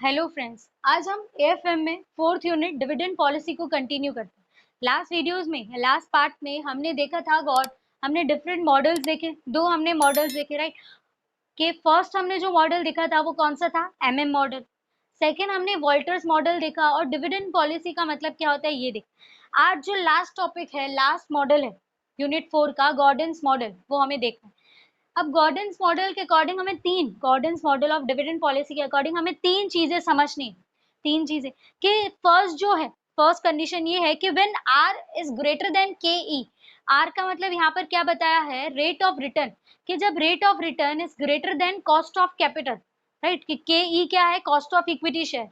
Hello friends, आज हम AFM में फोर्थ यूनिट डिविडेंड पॉलिसी को कंटिन्यू करते हैं। लास्ट वीडियोस में लास्ट पार्ट में हमने देखा था गॉड, हमने डिफरेंट मॉडल्स देखे, दो हमने मॉडल्स देखे, राइट। कि फर्स्ट हमने जो मॉडल देखा था वो कौन सा था, एमएम मॉडल। सेकेंड हमने वॉल्टर्स मॉडल देखा और डिविडेंड पॉलिसी का मतलब क्या होता है ये देख। आज जो लास्ट टॉपिक है, लास्ट मॉडल है यूनिट 4 का, गॉर्डन्स मॉडल, वो हमें देखना है। अब गॉर्डन्स मॉडल के अकॉर्डिंग हमें Gordon's model of dividend policy के अकॉर्डिंग हमें तीन चीजें समझनी है। तीन चीजें कि फर्स्ट जो है, फर्स्ट कंडीशन ये है कि when are is greater than के ई। आर का मतलब यहाँ पर क्या बताया है, रेट ऑफ रिटर्न। कि जब rate of return is greater then cost of capital, right. कि के ई क्या है, कॉस्ट ऑफ इक्विटी शेयर।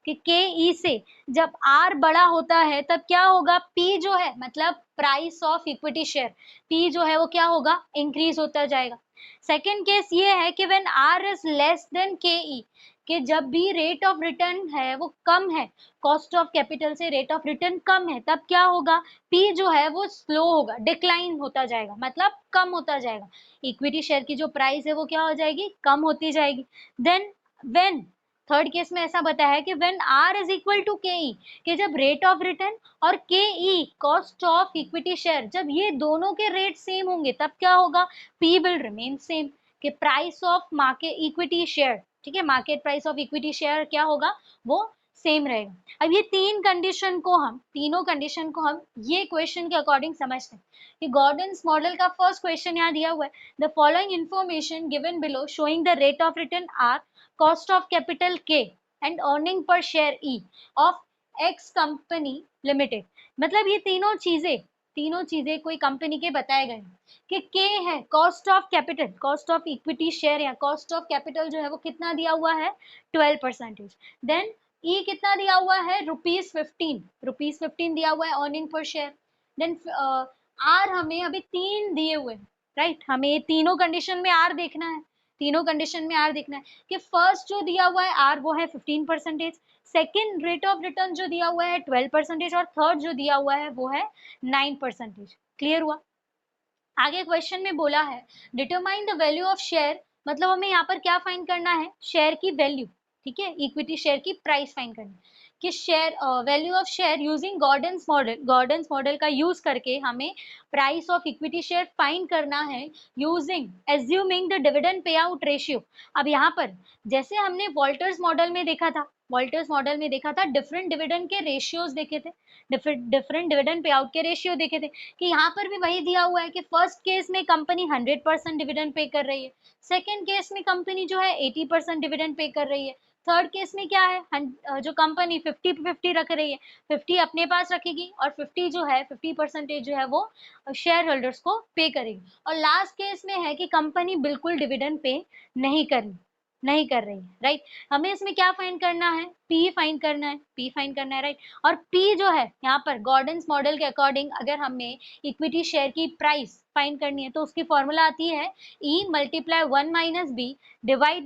कि के ई से जब आर बड़ा होता है तब क्या होगा, पी जो है मतलब price of equity share, P जो है वो क्या होगा, इंक्रीज होता जाएगा। सेकेंड केस ये है कि when are is less than के ई, कि जब भी रेट ऑफ रिटर्न है वो कम है, कॉस्ट ऑफ कैपिटल से रेट ऑफ रिटर्न कम है, तब क्या होगा, पी जो है वो स्लो होगा, डिक्लाइन होता जाएगा, मतलब कम होता जाएगा। इक्विटी शेयर की जो प्राइस है वो क्या हो जाएगी, कम होती जाएगी। देन व्हेन, थर्ड केस में ऐसा बताया है कि when are is equal to के ई, कि जब रेट ऑफ रिटर्न और k e cost of equity share, जब ये दोनों के रेट सेम होंगे तब क्या होगा, पी विल रिमेन सेम। कि price of market equity share, ठीक है, market price of equity share क्या होगा, वो सेम रहेगा। अब ये तीनों कंडीशन को हम ये क्वेश्चन के अकॉर्डिंग समझते हैं। कि गॉर्डन्स मॉडल का फर्स्ट क्वेश्चन यहाँ दिया हुआ है, the following information given below showing the rate of return R, cost of capital K and earning per share E of X company limited. मतलब ये तीनों चीजें कोई कंपनी के बताए गए हैं। कि के है cost of capital, cost of equity share या कॉस्ट ऑफ कैपिटल जो है वो कितना दिया हुआ है, 12%। देन ई कितना दिया हुआ है, रुपीज 15 दिया हुआ है earning per share. Then are हमें अभी तीन दिए हुए हैं, राइट। हमें ये तीनों कंडीशन में आर देखना है, तीनों कंडीशन में आर देखना है। कि फर्स्ट जो दिया हुआ है आर वो है 15%, सेकेंड रेट ऑफ रिटर्न जो दिया हुआ है 12%, और थर्ड जो दिया हुआ है वो है 9%। क्लियर हुआ। आगे क्वेश्चन में बोला है determine the value of share, मतलब हमें यहाँ पर क्या फाइंड करना है, शेयर की वैल्यू, ठीक है, इक्विटी शेयर की प्राइस फाइंड करनी है। कि share value of share using Gordon's model का यूज करके हमें price of equity share find करना है using assuming the dividend pay out ratio. अब यहाँ पर जैसे हमने वॉल्टर्स मॉडल में देखा था डिफरेंट डिविडेंड के रेशियोज देखे थे, डिफरेंट डिविडेंड पे आउट के रेशियो देखे थे। कि यहाँ पर भी वही दिया हुआ है कि फर्स्ट केस में कंपनी 100% डिविडेंड पे कर रही है, सेकेंड केस में कंपनी जो है 80% डिविडेंड पे कर रही है, थर्ड केस में क्या है, जो कंपनी 50-50 रख रही है, 50 अपने पास रखेगी और 50 जो है 50% जो है वो शेयर होल्डर्स को पे करेगी, और लास्ट केस में है कि कंपनी बिल्कुल डिविडेंड पे नहीं कर रही है, राइट। हमें इसमें क्या फाइंड करना है, पी फाइंड करना है, राइट। और पी जो है यहाँ पर गॉर्डन्स मॉडल के अकॉर्डिंग अगर हमें इक्विटी शेयर की प्राइस फाइंड करनी है तो उसकी फॉर्मूला आती है E multiply 1 minus B divide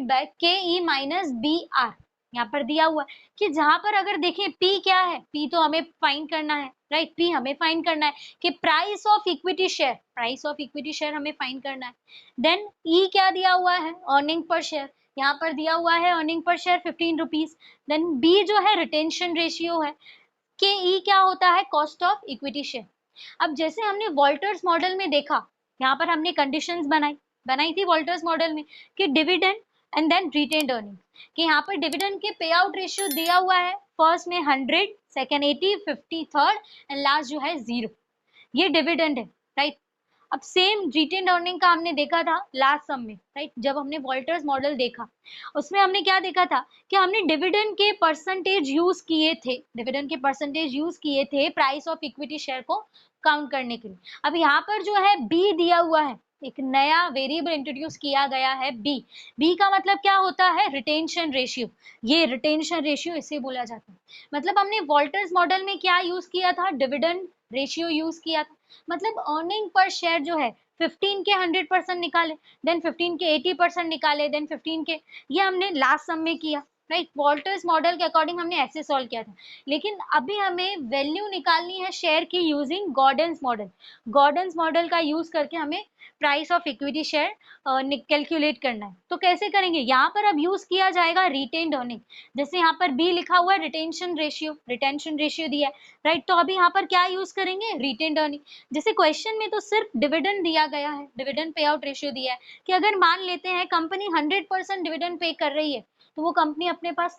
by के ई माइनस बी आर। यहाँ पर दिया हुआ है कि जहां पर अगर देखें पी क्या है, पी तो हमें फाइंड करना है, राइट। पी हमें फाइंड करना है कि प्राइस ऑफ इक्विटी शेयर हमें फाइंड करना है। देन ई क्या दिया हुआ है, अर्निंग पर शेयर, यहाँ पर दिया हुआ है earning per share 15 rupees. Then B जो है रिटेंशन रेशियो है, के ई क्या होता है, कॉस्ट ऑफ इक्विटी शेयर। अब जैसे हमने वॉल्टर्स मॉडल में देखा, यहाँ पर हमने कंडीशंस बनाई थी वॉल्टर्स मॉडल में कि dividend and then retained earning. कि यहाँ पर डिविडेंड के पे आउट रेशियो दिया हुआ है, फर्स्ट में 100, सेकेंड 80, 50 थर्ड, एंड लास्ट जो है 0। ये डिविडेंड है, राइट। अब सेम रिटेन्ड अर्निंग का हमने देखा था लास्ट सम में, राइट। जब हमने वॉल्टर्स मॉडल देखा उसमें हमने क्या देखा था कि हमने डिविडेंड के परसेंटेज यूज किए थे प्राइस ऑफ इक्विटी शेयर को काउंट करने के लिए। अब यहाँ पर जो है बी दिया हुआ है, एक नया वेरिएबल इंट्रोड्यूस किया गया है बी का मतलब क्या होता है, रिटेंशन रेशियो। ये रिटेंशन रेशियो इसे बोला जाता है। मतलब हमने वॉल्टर्स मॉडल में क्या यूज किया था, डिविडेंड रेशियो यूज किया था। मतलब अर्निंग पर शेयर जो है 15 के 100% निकाले, देन 15 के 80% निकाले, देन 15 के, ये हमने लास्ट सम में किया, राइट, वॉल्टर्स मॉडल के अकॉर्डिंग हमने ऐसे सॉल्व किया था। लेकिन अभी हमें वैल्यू निकालनी है शेयर की using Gordon's model. Gordon's model का यूज करके हमें price of equity share calculate करना है। तो कैसे करेंगे, यहाँ पर अब यूज किया जाएगा रिटेन्ड अर्निंग। जैसे यहाँ पर बी लिखा हुआ है रिटेंशन रेशियो दिया है, राइट। तो अभी यहाँ पर क्या यूज करेंगे, रिटेन्ड अर्निंग। जैसे क्वेश्चन में तो सिर्फ डिविडेंड दिया गया है, डिविडेंड पे आउट रेशियो दिया है कि अगर मान लेते हैं कंपनी 100% डिविडेंड पे कर रही है, तो वो कंपनी अपने पास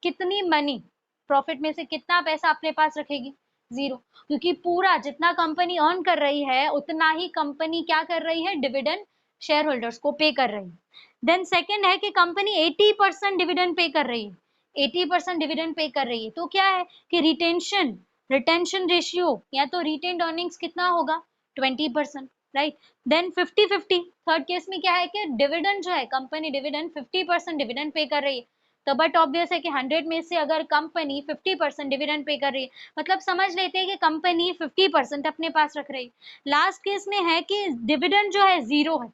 कितनी मनी, प्रॉफिट में से कितना पैसा अपने पास रखेगी, जीरो। क्योंकि पूरा जितना कंपनी अर्न कर रही है उतना ही कंपनी क्या कर रही है, डिविडेंड शेयर होल्डर्स को पे कर रही है। देन सेकंड है कि कंपनी 80% डिविडेंड पे कर रही है, 80% डिविडेंड पे कर रही है, तो क्या है कि रिटेंशन रेशियो या तो रिटेन्ड अर्निंग्स कितना होगा, 20%, राइट। देन 50-50 थर्ड केस में क्या है कि डिविडेंड जो है, कंपनी डिविडेंड 50% डिविडेंड पे कर रही है। तो बट ऑब्वियस है कि 100 में से अगर कंपनी 50% डिविडेंड पे कर रही है, मतलब समझ लेते हैं कि कंपनी 50% अपने पास रख रही है। लास्ट केस में है कि डिविडेंड जो है जीरो है,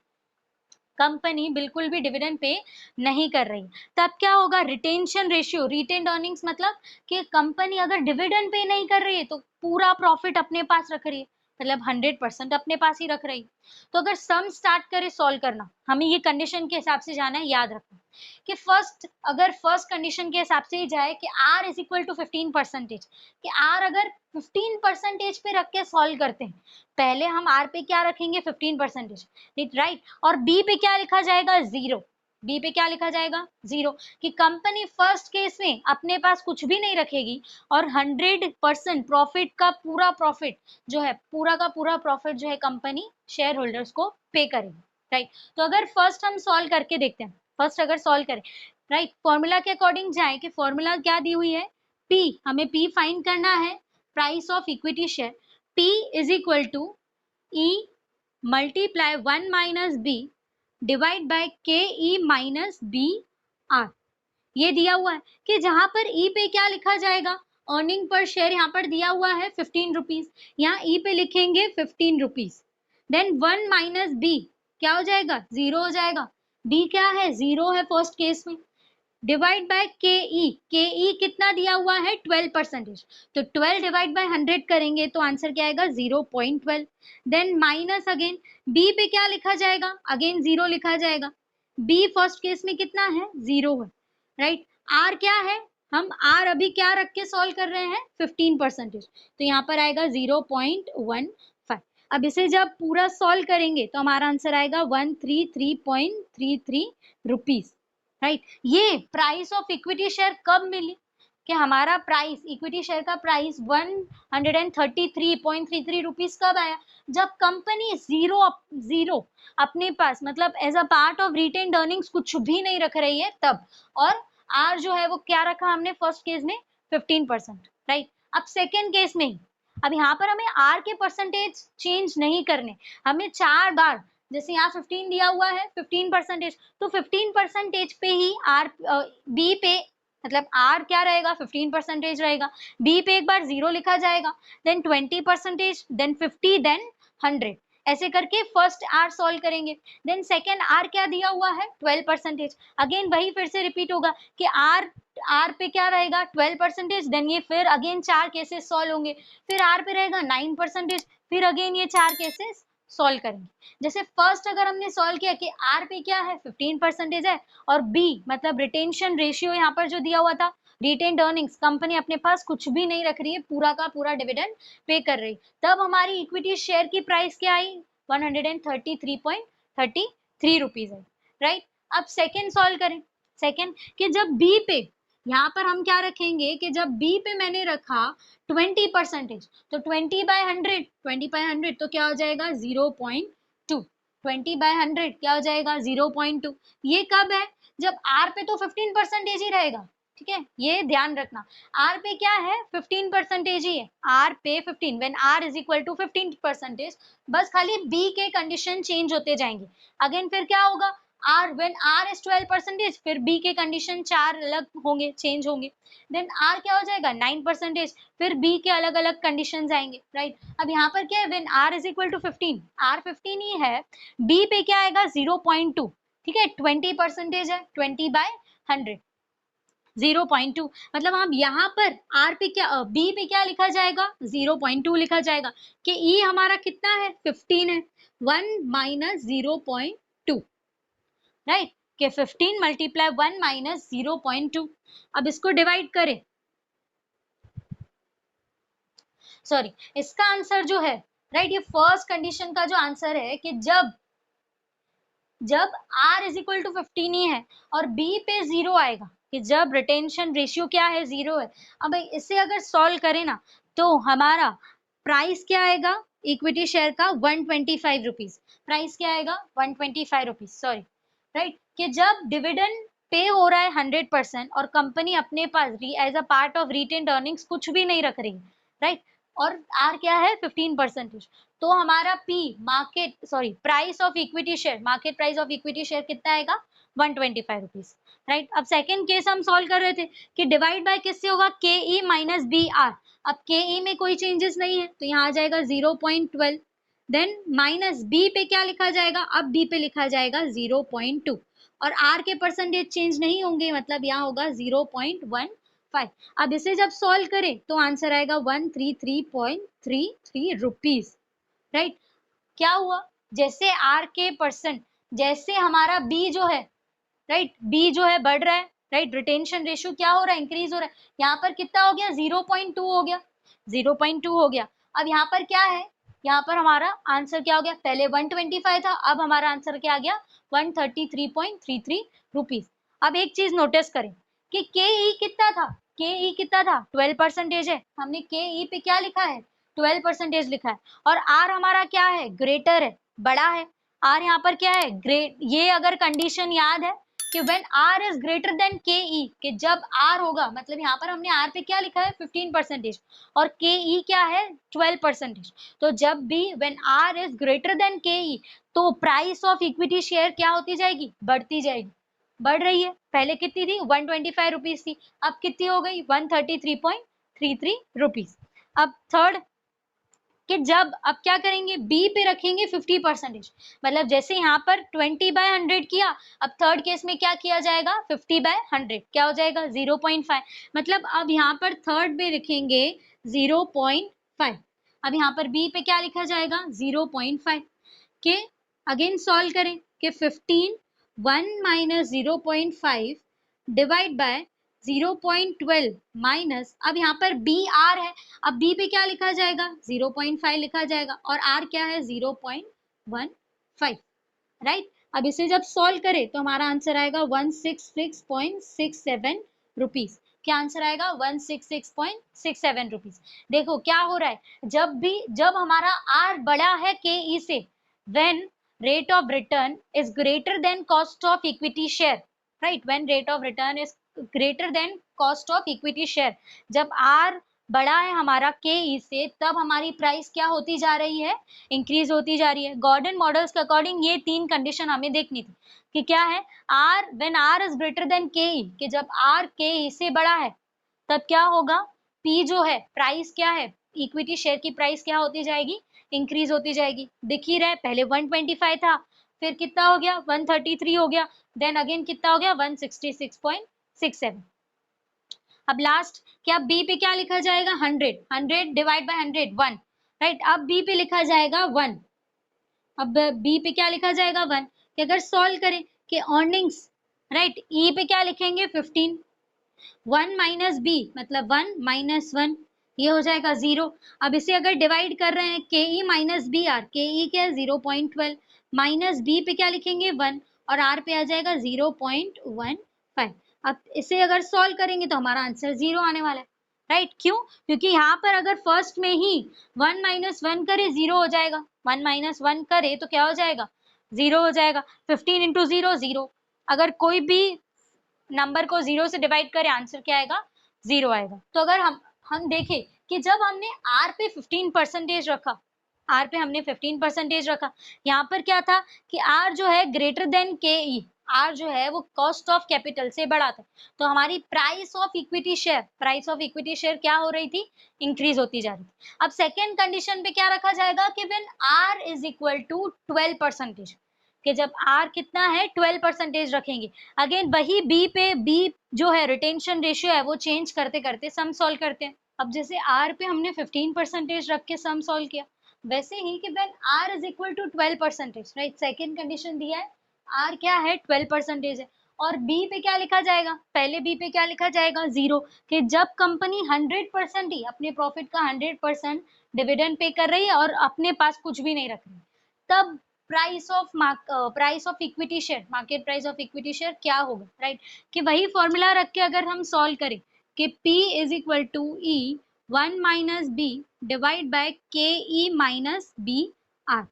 कंपनी बिल्कुल भी डिविडेंड पे नहीं कर रही, तब क्या होगा, रिटेंशन रेशियो, रिटेन्ड अर्निंग्स मतलब कि कंपनी अगर डिविडेंड पे नहीं कर रही है तो पूरा प्रॉफिट अपने पास रख रही है, मतलब 100% अपने पास ही रख रही है। तो अगर सम स्टार्ट करे सॉल्व करना, हमें ये कंडीशन के हिसाब से जाना है, याद रखना कि फर्स्ट कंडीशन के हिसाब से ही जाए कि r इज इक्वल टू 15%, कि r अगर 15% पे रख के सॉल्व करते हैं, पहले हम r पे क्या रखेंगे, 15%, राइट। और b पे क्या लिखा जाएगा, जीरो। बी पे क्या लिखा जाएगा, जीरो, कि कंपनी फर्स्ट केस में अपने पास कुछ भी नहीं रखेगी और 100% प्रॉफिट का पूरा प्रॉफिट जो है, पूरा का पूरा प्रॉफिट जो है कंपनी शेयर होल्डर्स को पे करेगी, राइट। तो अगर फर्स्ट हम सॉल्व करके देखते हैं, फर्स्ट अगर सॉल्व करें, राइट, फॉर्मूला के अकॉर्डिंग जाए कि फॉर्मूला क्या दी हुई है, P, हमें P फाइंड करना है, price of equity share. P is equal to E multiply 1 minus B divide by के ई माइनस बी आर। ये दिया हुआ है कि जहां पर ई पे क्या लिखा जाएगा, अर्निंग पर शेयर यहाँ पर दिया हुआ है 15 रुपीज, यहाँ ई पे लिखेंगे 15 रुपीज। देन 1 माइनस बी क्या हो जाएगा, जीरो हो जाएगा। बी क्या है, जीरो है फर्स्ट केस में, डिवाइड बाय के ई कितना दिया हुआ है, 12%, तो 12 डिवाइड बाय 100 करेंगे तो आंसर क्या आएगा, 0.12। देन माइनस अगेन बी पे क्या लिखा जाएगा, अगेन जीरो लिखा जाएगा। बी फर्स्ट केस में कितना है, जीरो है, राइट। आर क्या है, हम आर अभी क्या रख के सॉल्व कर रहे हैं, 15%, तो यहाँ पर आएगा 0.15। अब इसे जब पूरा सॉल्व करेंगे तो हमारा आंसर आएगा 133.33 रुपीज, राइट। ये प्राइस ऑफ इक्विटी शेयर कब मिली, कि हमारा प्राइस, इक्विटी शेयर का प्राइस 133.33 रुपीज कब आया, जब कंपनी जीरो अपने पास, मतलब as a part of retained earnings कुछ भी नहीं रख रही है तब। और आर जो है वो क्या रखा हमने फर्स्ट केस में, 15%, राइट। अब सेकेंड केस में ही, अब यहाँ पर हमें आर के परसेंटेज चेंज नहीं करने, हमें 4 बार, जैसे यहाँ 15 दिया हुआ है 15%, तो 15% पे ही आर, बी पे, मतलब आर क्या रहेगा, 15% रहेगा, बी पे एक बार जीरो लिखा जाएगा, देन 20%, देन 50, देन 100, ऐसे करके फर्स्ट आर सॉल्व करेंगे। देन सेकेंड आर क्या दिया हुआ है, 12%, अगेन वही फिर से रिपीट होगा कि आर पे क्या रहेगा, 12%, देन ये फिर अगेन 4 केसेस सॉल्व होंगे, फिर आर पे रहेगा 9%, फिर अगेन ये 4 केसेस सॉल्व करेंगे। जैसे फर्स्ट अगर हमने सॉल्व किया कि आर पे क्या है, 15% है, और बी मतलब रिटेंशन रेशियो यहाँ पर जो दिया हुआ था, रिटेन्ड अर्निंग्स, कंपनी अपने पास कुछ भी नहीं रख रही है, पूरा का पूरा डिविडेंड पे कर रही, तब हमारी इक्विटी शेयर की प्राइस क्या आई, 133.33 रुपीज है, राइट। अब सेकेंड सॉल्व करें, सेकेंड कि जब बी पे, यहाँ पर हम क्या रखेंगे कि जब बी पे मैंने रखा 20%, तो 20/100 तो क्या हो जाएगा, 0.2, 20/100 क्या हो जाएगा, 0.2। ये कब है, जब आर पे तो 15% ही रहेगा, ठीक है, ये ध्यान रखना, आर पे क्या है, 15% ही है, आर पे 15, when are is equal to 15%, बस खाली बी के कंडीशन चेंज होते जाएंगे। अगेन फिर क्या होगा, आर व्हेन आर इज 12%, फिर बी के कंडीशन 4 अलग होंगे, चेंज होंगे। देन आर क्या हो जाएगा, 9%, फिर बी के अलग अलग कंडीशन आएंगे, राइट। अब यहाँ पर क्या है, when are is equal to 15, r 15 ही है, बी पे क्या आएगा, 0.2, ठीक है, 20% है, 20/100, 0.2, मतलब हम यहाँ पर आर पे क्या बी पे क्या लिखा जाएगा 0.2 लिखा जाएगा कि ई हमारा कितना है 15 है, 1 माइनस 0.2, राइट, कि 15 मल्टीप्लाई 1 माइनस 0.2। अब इसको डिवाइड करें, सॉरी इसका आंसर जो है, राइट, ये फर्स्ट कंडीशन का जो आंसर है कि जब r इज इक्वल टू 15 ही है और b पे 0 आएगा, कि जब रिटेंशन रेशियो क्या है 0 है। अब इसे अगर सॉल्व करें ना तो हमारा प्राइस क्या आएगा इक्विटी शेयर का 125 रुपीज, प्राइस क्या आएगा 125 रुपीज, सॉरी, राइट, कि जब डिविडेंड पे हो रहा है 100% और कंपनी अपने पास as a part of retained earnings कुछ भी नहीं रख रही, राइट, और आर क्या है 15%, तो हमारा P market sorry price of equity share, market price of equity share कितना आएगा 125 रुपीज, राइट। अब सेकंड केस हम सॉल्व कर रहे थे कि डिवाइड बाय किससे होगा के ई माइनस बी आर, अब के ई में कोई चेंजेस नहीं है तो यहाँ आ जाएगा 0.12, देन माइनस बी पे क्या लिखा जाएगा, अब बी पे लिखा जाएगा 0.2 और आर के परसेंटेज चेंज नहीं होंगे, मतलब यहाँ होगा 0.15। अब इसे जब सॉल्व करें तो आंसर आएगा 133.33 रुपीज, राइट। क्या हुआ, जैसे आर के परसेंट, जैसे हमारा बी जो है, राइट, बी जो है बढ़ रहा है, राइट, रिटेंशन रेशियो क्या हो रहा है इंक्रीज हो रहा है, यहाँ पर कितना हो गया 0.2 हो गया, 0.2 हो गया। अब यहाँ पर क्या है, यहाँ पर हमारा आंसर क्या हो गया, पहले 125 था, अब हमारा आंसर क्या आ गया 133.33 रुपीज। अब एक चीज नोटिस करें कि के ई कितना था, के ई कितना था 12% है, हमने के ई पे क्या लिखा है 12% लिखा है, और आर हमारा क्या है ग्रेटर है, बड़ा है, आर यहाँ पर क्या है ग्रेट, ये अगर कंडीशन याद है कि when are is greater than के ई, कि जब आर होगा, मतलब यहाँ पर हमने आर पे क्या लिखा है 15% और के ई क्या है 12%, तो जब भी when are is greater than के ई तो प्राइस ऑफ इक्विटी शेयर क्या होती जाएगी, बढ़ती जाएगी, बढ़ रही है, पहले कितनी थी 125 रुपीज थी, अब कितनी हो गई 133.33 रुपीज। अब थर्ड कि जब अब क्या करेंगे बी पे रखेंगे 50%, मतलब जैसे यहाँ पर 20/100 किया, अब थर्ड केस में क्या किया जाएगा 50/100, क्या हो जाएगा 0.5, मतलब अब यहाँ पर थर्ड पे लिखेंगे 0.5, अब यहाँ पर बी पे क्या लिखा जाएगा 0.5, के अगेन सॉल्व करें कि 15 1 माइनस 0.5 डिवाइड बाय 0.12 माइनस, अब यहाँ पर बी आर है, अब बी पे क्या लिखा जाएगा 0.5 लिखा जाएगा और आर क्या है 0.15, राइट। अब इसे जब सॉल्व करें तो हमारा आंसर आएगा 166.67 रुपीज, क्या आंसर आएगा 166.67 रुपीज। देखो क्या हो रहा है, जब हमारा आर बड़ा है के ई से, when rate of return is greater then cost of equity share, right, when rate of return is greater then cost of equity share, जब आर बड़ा है हमारा के ई से, तब हमारी प्राइस क्या होती जा रही है इंक्रीज होती जा रही है। गॉर्डन मॉडल्स के अकॉर्डिंग ये तीन कंडीशन हमें देखनी थी कि क्या है, r when are is greater than के ई, कि जब आर के ई से बड़ा है तब क्या होगा, पी जो है प्राइस क्या है इक्विटी शेयर की प्राइस क्या होती जाएगी इंक्रीज होती जाएगी, दिख ही रहा है, पहले 125 था, फिर कितना हो गया 133 हो गया, देन अगेन कितना हो गया 166.67। अब लास्ट क्या बी पे क्या लिखा जाएगा 100, 100 डिवाइड बाय 100 1, राइट, अब बी पे लिखा जाएगा 1, अब बी पे क्या लिखा जाएगा 1, कि अगर सॉल्व करें कि अर्निंग्स, राइट, ई पे क्या लिखेंगे 15, 1 माइनस बी मतलब 1 माइनस 1, ये हो जाएगा 0। अब इसे अगर डिवाइड कर रहे हैं के ई माइनस बी आर, के ई क्या है 0.12 माइनस बी पे क्या लिखेंगे 1 और आर पे आ जाएगा 0.15। अब इसे अगर सॉल्व करेंगे तो हमारा आंसर 0 आने वाला है, राइट, क्यों, क्योंकि यहाँ पर अगर फर्स्ट में ही 1 माइनस 1 करे 0 हो जाएगा, 1 माइनस 1 करे तो क्या हो जाएगा 0 हो जाएगा, 15 इंटू 0 0, अगर कोई भी नंबर को 0 से डिवाइड करें आंसर क्या आएगा 0 आएगा। तो अगर हम देखें कि जब हमने आर पे 15% रखा, आर पे हमने 15% रखा, यहाँ पर क्या था कि आर जो है ग्रेटर देन के ई, आर जो है वो कॉस्ट ऑफ कैपिटल से बड़ा था, तो हमारी price of equity share, price of equity share क्या हो रही थी इंक्रीज होती जा रही थी। अब सेकेंड कंडीशन पे क्या रखा जाएगा कि when are is equal to 12%, कि जब आर कितना है 12% रखेंगे। अगेन वही बी पे, बी जो है रिटेंशन रेशियो है वो चेंज करते करते सम सॉल्व करते हैं। अब जैसे आर पे हमने 15% रख के सम सॉल्व किया, वैसे ही कि when are is equal to 12%, right, second condition दिया है आर क्या है 12% है, और बी पे क्या लिखा जाएगा, पहले बी पे क्या लिखा जाएगा 0, कि जब कंपनी 100% ही अपने प्रॉफिट का 100% डिविडेंड पे कर रही है और अपने पास कुछ भी नहीं रख रही, तब price of equity share, market price of equity share क्या होगा, राइट, कि वही फॉर्मूला रख के अगर हम सॉल्व करें कि P is equal to e 1 minus B divide by के ई माइनस बी आर,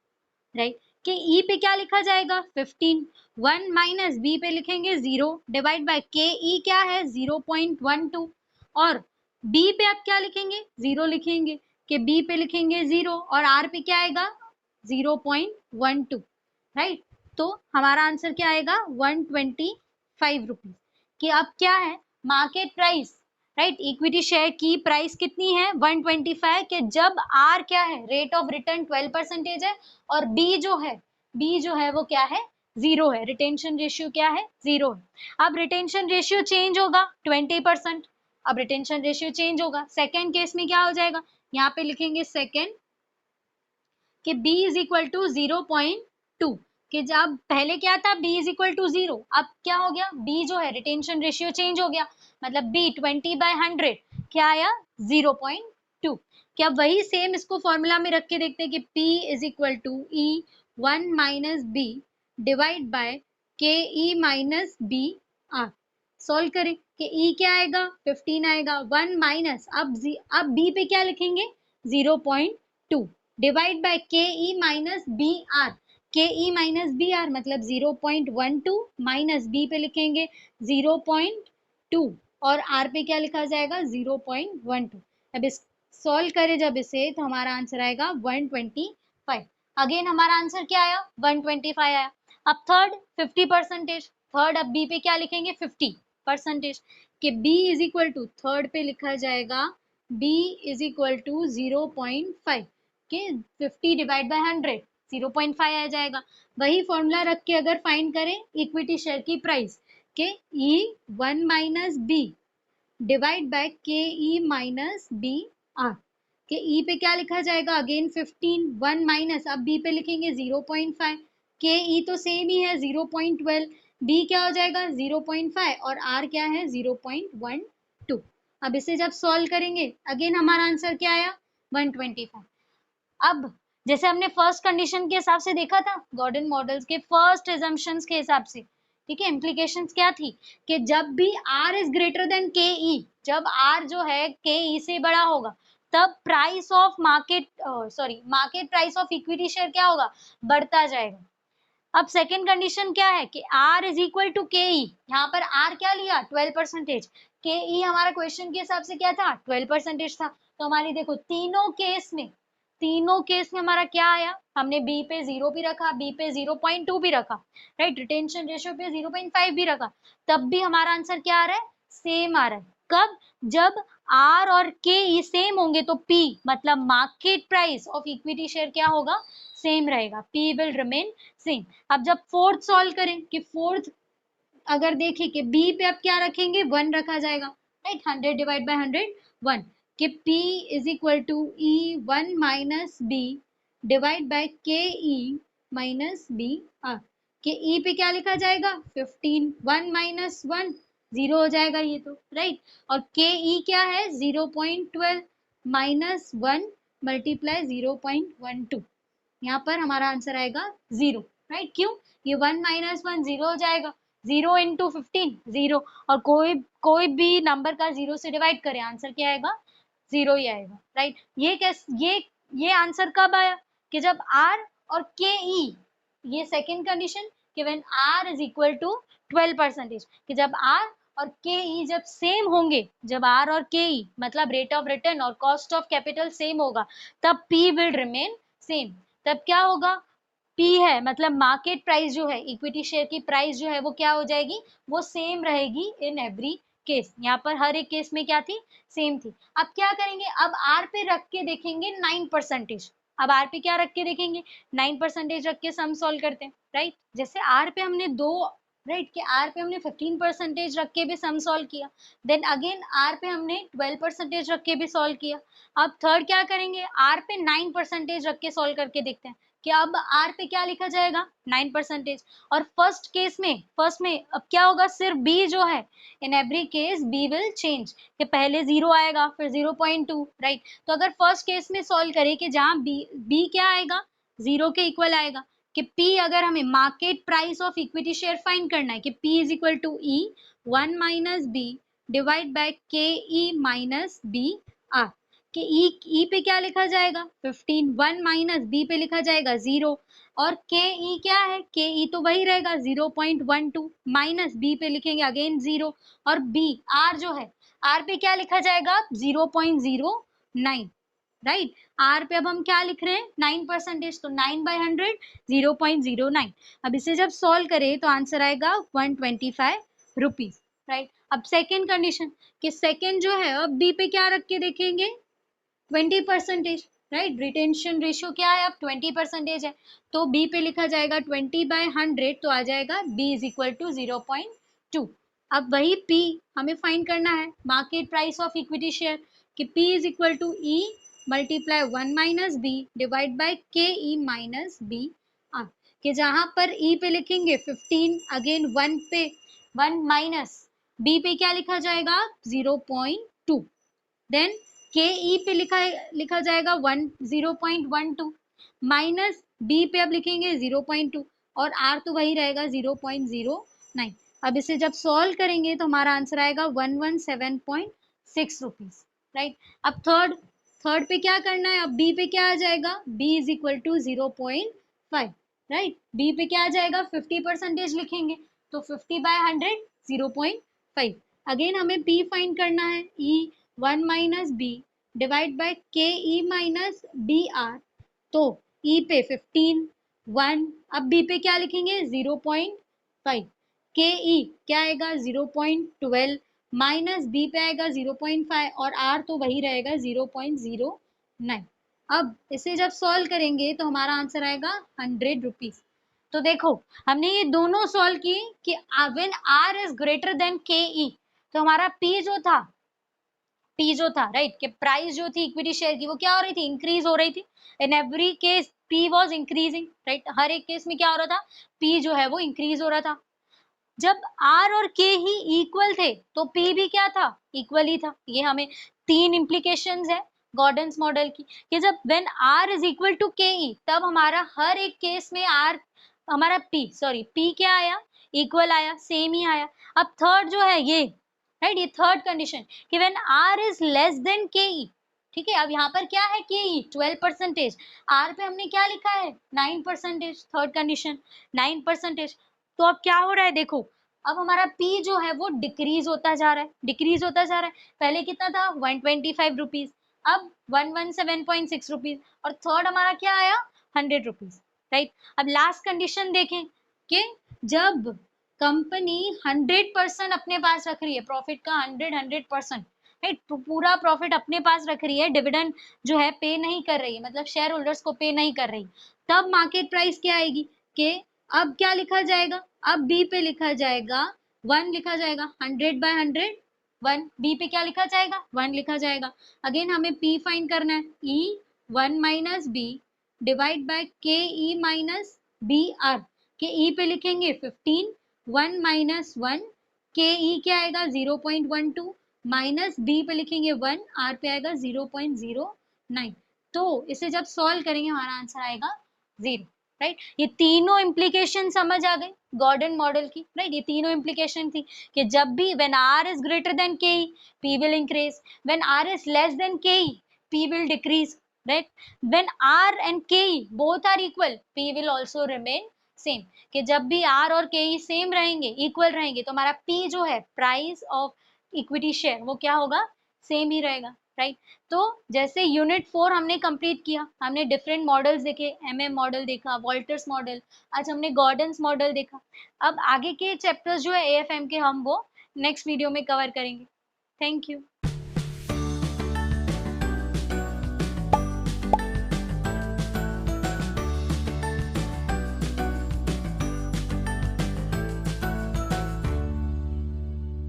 राइट, कि ई पे क्या लिखा जाएगा 15, 1 माइनस बी पे लिखेंगे 0 डिवाइड बाय के ई क्या है 0.12, और बी पे आप क्या लिखेंगे 0 लिखेंगे, कि बी पे लिखेंगे 0 और आर पे क्या आएगा 0.12, राइट। तो हमारा आंसर क्या आएगा 125 रुपीज, कि अब क्या है market price, right, equity share की प्राइस कितनी है 125, के जब आर क्या है रेट ऑफ रिटर्न 12% है और बी जो है वो क्या है 0 है, रिटेंशन रेशियो क्या है 0 है। अब रिटेंशन रेशियो चेंज होगा 20%, अब रिटेंशन रेशियो चेंज होगा, सेकेंड केस में क्या हो जाएगा, यहाँ पे लिखेंगे सेकेंड कि b इज इक्वल टू 0.2, कि जब पहले क्या था b इज इक्वल टू 0, अब क्या हो गया b जो है रिटेंशन रेशियो चेंज हो गया, मतलब b 20/100 क्या आया 0.2। क्या वही सेम इसको फॉर्मूला में रख के देखते हैं कि p is equal to e 1 minus B divide by के ई माइनस बी आर, सॉल्व करें कि e क्या आएगा 15 आएगा, 1 माइनस अब b पे क्या लिखेंगे 0.2 डिवाइड बाय के ई माइनस बी आर, के ई माइनस बी आर मतलब 0.12 माइनस बी पे लिखेंगे 0.2 और आर पे क्या लिखा जाएगा 0.12। अब इस सॉल्व करें जब इसे तो हमारा आंसर आएगा 125। अगेन हमारा आंसर क्या आया 125 आया। अब थर्ड 50%, थर्ड अब बी पे क्या लिखेंगे 50% कि b is equal to third पे लिखा जाएगा b इज इक्वल टू 0.5 के 50 डिवाइड बाय 100 0.5 आ जाएगा। वही फॉर्मूला रख के अगर फाइंड करें इक्विटी शेयर की प्राइस के ई 1 माइनस बी डिवाइड बाय के ई माइनस बी आर, के ई पे क्या लिखा जाएगा अगेन 15, 1 माइनस अब बी पे लिखेंगे 0.5, के ई तो सेम ही है 0.12, बी क्या हो जाएगा 0.5 और आर क्या है 0.12। अब इसे जब सॉल्व करेंगे अगेन हमारा आंसर क्या आया 125। अब जैसे हमने फर्स्ट कंडीशन के हिसाब से देखा था गॉर्डन मॉडल्स के फर्स्ट एजम्पशंस के हिसाब से, ठीक है, इम्प्लीकेशंस क्या थी कि जब भी r इज ग्रेटर देन के ई, जब r जो है के ई से बड़ा होगा तब price of market price of equity share क्या होगा बढ़ता जाएगा। अब सेकेंड कंडीशन क्या है कि r इज इक्वल टू के ई, यहाँ पर r क्या लिया 12%, के ई हमारा क्वेश्चन के हिसाब से क्या था 12% था, तो हमारी देखो तीनों केस में हमारा क्या आया, हमने b पे 0 भी रखा, b पे 0.2 भी रखा, राइट, रिटेंशन रेशियो पे 0.5 भी रखा, तब भी हमारा आंसर क्या आ रहा है सेम आ रहा है। कब, जब r और k सेम होंगे तो p मतलब market price of equity share क्या होगा सेम रहेगा, p विल रिमेन सेम। अब जब फोर्थ सॉल्व करें कि फोर्थ अगर देखें कि b पे अब क्या रखेंगे 1 रखा जाएगा, राइट, 100 डिवाइड बाय 100 1, कि p is equal to e 1 minus B divide by के ई माइनस बी आर, के ई पे क्या लिखा जाएगा 15, 1 माइनस 1 0 हो जाएगा ये तो, राइट, और के ई क्या है 0.12 माइनस 1 मल्टीप्लाई 0.12, यहाँ पर हमारा आंसर आएगा 0, राइट, क्यों, ये 1 माइनस 1 0 हो जाएगा, 0 इंटू 15 0, और कोई भी नंबर का 0 से डिवाइड करें आंसर क्या आएगा 0 ही आएगा, राइट। ये आंसर कब आया कि जब r और के ई, ये सेकेंड कंडीशन कि when r is equal to 12%, कि जब r और के ई जब सेम होंगे, जब r और के ई मतलब रेट ऑफ रिटर्न और कॉस्ट ऑफ कैपिटल सेम होगा तब p विल रिमेन सेम, तब क्या होगा P है मतलब मार्केट प्राइस जो है इक्विटी शेयर की प्राइस जो है वो क्या हो जाएगी वो सेम रहेगी इन एवरी केस, यहाँ पर हर एक केस में क्या थी सेम थी। अब क्या करेंगे, अब R पे रख के देखेंगे 9%, अब आर पे क्या रख के देखेंगे, 9% रख के सम सॉल्व करते हैं, राइट। जैसे आर पे हमने दो, राइट, कि आर पे हमने 15% रख के भी सम सॉल्व किया, देन अगेन आर पे हमने 12% रख के भी सॉल्व किया। अब थर्ड क्या करेंगे, आर पे 9% रख के सॉल्व करके देखते हैं कि अब आर पे क्या लिखा जाएगा, 9%। और फर्स्ट में अब क्या होगा, सिर्फ बी जो है, in every case b will change, कि पहले 0 आएगा फिर 0.2, राइट। तो अगर फर्स्ट केस में सॉल्व करें कि जहां बी क्या आएगा, 0 के इक्वल आएगा, कि P अगर हमें market price of equity share find करना है, कि P is equal to E 1 minus B divide by के ई माइनस बी आर, कि E पे क्या लिखा जाएगा 15, 1 माइनस बी पे लिखा जाएगा 0, और के ई क्या है, के ई तो वही रहेगा 0.12, माइनस बी पे लिखेंगे अगेन 0, और बी आर जो है, आर पे क्या लिखा जाएगा 0.09, राइट। आर पे अब हम क्या लिख रहे हैं 9%, तो 9/100 0.09। अब इसे जब सॉल्व करें तो आंसर आएगा 125 रुपीज, राइट। अब सेकेंड कंडीशन, कि सेकेंड जो है अब बी पे क्या रख के देखेंगे 20%, राइट। रिटेंशन रेशियो क्या है अब 20% है, तो बी पे लिखा जाएगा 20/100, तो आ जाएगा बी इज इक्वल टू 0.2। अब वही पी हमें फाइंड करना है, market price of equity share, कि P is equal to E multiply 1 minus B divide by के ई माइनस बी आर, कि जहां पर ई पे लिखेंगे 15, अगेन 1 पे 1 माइनस बी पे क्या लिखा जाएगा 0.2, देन के ई पे लिखा जाएगा 0.12, माइनस बी पे अब लिखेंगे 0.2, और आर तो वही रहेगा 0.09। अब इसे जब सॉल्व करेंगे तो हमारा आंसर आएगा 117.6 रुपीज, राइट। अब थर्ड पे क्या करना है, अब बी पे क्या आ जाएगा, B is equal to 0.5, right. B पे क्या आ जाएगा 50% लिखेंगे, तो 50/100 0.5। अगेन हमें पी फाइंड करना है, ई 1 माइनस बी डिवाइड बाय के ई माइनस बी आर, तो ई पे 15, 1, अब बी पे क्या लिखेंगे 0.5, के ई क्या आएगा 0.12, माइनस बी पे आएगा 0.5, और आर तो वही रहेगा 0.09। अब इसे जब सॉल्व करेंगे तो हमारा आंसर आएगा 100 रुपीज। तो देखो हमने ये दोनों सॉल्व किए कि when are is greater than के ई, तो हमारा पी जो था राइट, कि प्राइस जो थी इक्विटी शेयर की वो क्या हो रही थी, इंक्रीज हो रही थी। In every case P was increasing, right. हर एक केस में क्या हो रहा था, पी जो है वो इंक्रीज हो रहा था। जब आर और के ही इक्वल थे तो पी भी क्या था, इक्वल ही था। ये हमें 3 इम्प्लीकेशंस है गॉर्डन्स मॉडल की, कि जब when are is equal to के ई, तब हमारा हर एक केस में आर, हमारा पी क्या आया, इक्वल आया, सेम ही आया। अब थर्ड जो है ये, राइट, ये थर्ड कंडीशन, कि when are is less than के ई, ठीक है। अब यहाँ पर क्या है, के ई 12%, आर पे हमने क्या लिखा है 9%, थर्ड कंडीशन 9%। तो अब क्या हो रहा है देखो, अब हमारा P जो है वो डिक्रीज होता जा रहा है, डिक्रीज होता जा रहा है। पहले कितना था 125 रुपीज, अब 117.6 रुपीज, और थर्ड हमारा क्या आया 100 रुपीज, राइट। अब लास्ट कंडीशन देखें कि जब कंपनी 100% अपने पास रख रही है, प्रॉफिट का 100%, राइट, तो पूरा प्रॉफिट अपने पास रख रही है, डिविडेंड जो है पे नहीं कर रही है, मतलब शेयर होल्डर्स को पे नहीं कर रही, तब मार्केट प्राइस क्या आएगी, कि अब क्या लिखा जाएगा, अब बी पे लिखा जाएगा 1 लिखा जाएगा, 100/100 1, बी पे क्या लिखा जाएगा 1 लिखा जाएगा। अगेन हमें पी फाइंड करना है, ई 1 माइनस बी डिवाइड बाय के ई माइनस बी आर, के ई पे लिखेंगे 15, 1 माइनस 1, के ई क्या आएगा 0.12, माइनस बी पे लिखेंगे 1, आर पे आएगा 0.09। तो इसे जब सॉल्व करेंगे हमारा आंसर आएगा 0, राइट। ये तीनों इम्प्लीकेशन समझ आ गई गॉर्डन मॉडल की, राइट। ये तीनों इम्प्लीकेशन थी कि जब भी when are is greater than के E, P will increase, when are is less than के E, P will decrease, right. When R and K E both are equal, P will also remain same, कि जब भी are और k ई same रहेंगे, equal रहेंगे, तो हमारा P जो है प्राइस ऑफ इक्विटी शेयर वो क्या होगा, सेम ही रहेगा, राइट। तो जैसे यूनिट 4 हमने कंप्लीट किया, हमने डिफरेंट मॉडल्स देखे, एमएम मॉडल देखा, वॉल्टर्स मॉडल, आज हमने गॉर्डन्स मॉडल देखा। अब आगे के चैप्टर्स जो है एएफएम के हम वो नेक्स्ट वीडियो में कवर करेंगे। Thank you.